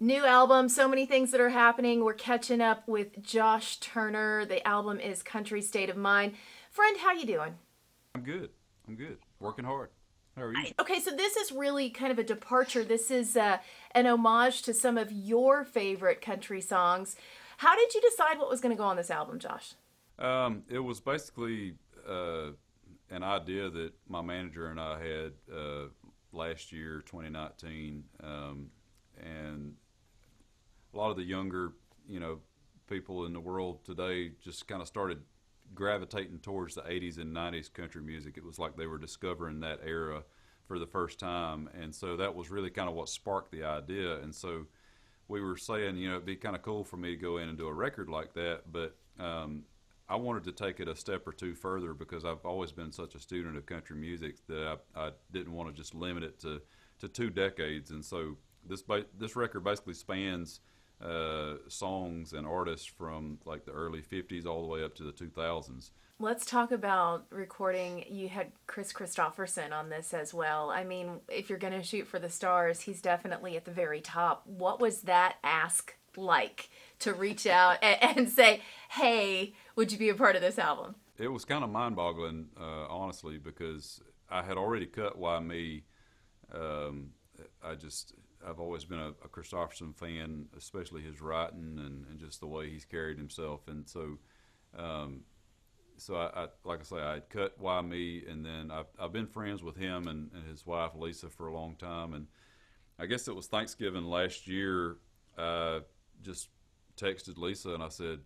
New album, so many things that are happening. We're catching up with Josh Turner. The album is Country State of Mind. Friend, how you doing? I'm good. I'm good. Working hard. How are you? Okay, so this is really kind of a departure. This is an homage to some of your favorite country songs. How did you decide what was going to go on this album, Josh? It was basically an idea that my manager and I had last year, 2019, and a lot of the younger, you know, people in the world today just kind of started gravitating towards the 80s and 90s country music. It was like they were discovering that era for the first time, and so that was really kind of what sparked the idea. And so we were saying, it'd be kind of cool for me to go in and do a record like that, but I wanted to take it a step or two further because I've always been such a student of country music that I didn't want to just limit it to 2 decades. And so this record basically spans songs and artists from like the early 50s all the way up to the 2000s. Let's talk about recording. You had Kris Kristofferson on this as well. I mean, if you're going to shoot for the stars, he's definitely at the very top. What was that ask like to reach out and say, hey, would you be a part of this album? It was kind of mind-boggling, honestly, because I had already cut Why Me. Um, I've always been a Kristofferson fan, especially his writing and just the way he's carried himself. And um, so like I say, I had cut Why Me, and then I've been friends with him and his wife Lisa for a long time. And I guess it was Thanksgiving last year. I just texted Lisa and I said,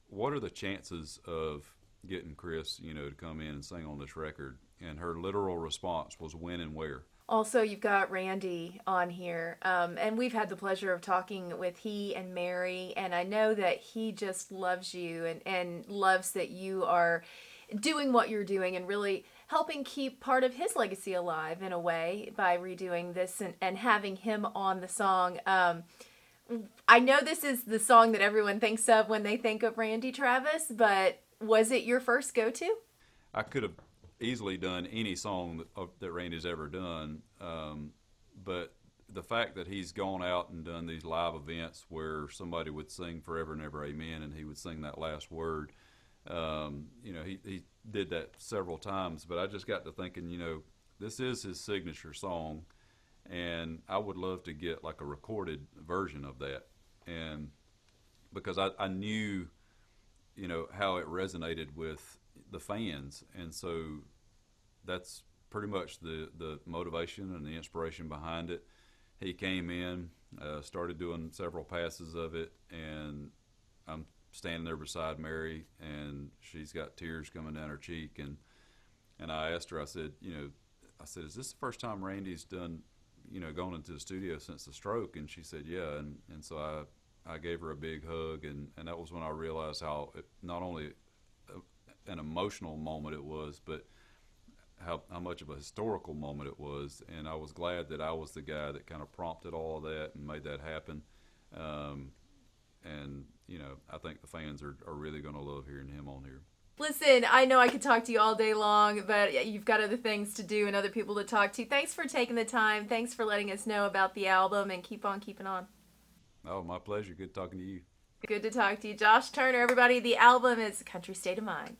"What are the chances of getting Kris, to come in and sing on this record?" And her literal response was, "When and where." Also, you've got Randy on here, and we've had the pleasure of talking with he and Mary, and I know that he just loves you and loves that you are doing what you're doing and really helping keep part of his legacy alive in a way by redoing this and having him on the song. I know this is the song that everyone thinks of when they think of Randy Travis, but was it your first go-to? I could have easily done any song that Randy's ever done, but the fact that he's gone out and done these live events where somebody would sing "Forever and Ever Amen" and he would sing that last word, he did that several times. But I just got to thinking, this is his signature song, and I would love to get like a recorded version of that, and because I knew how it resonated with the fans, and so that's pretty much the motivation and the inspiration behind it. He came in, started doing several passes of it, and I'm standing there beside Mary, and she's got tears coming down her cheek, and I asked her, I said, "Is this the first time Randy's done, gone into the studio since the stroke?" And she said, "Yeah," and so I gave her a big hug, and that was when I realized how not only an emotional moment it was, but how much of a historical moment it was. And I was glad that I was the guy that kind of prompted all of that and made that happen. Um, and, I think the fans are really going to love hearing him on here. Listen, I know I could talk to you all day long, but you've got other things to do and other people to talk to. Thanks for taking the time. Thanks for letting us know about the album, and keep on keeping on. Oh, my pleasure. Good talking to you. Good to talk to you. Josh Turner, everybody. The album is Country State of Mind.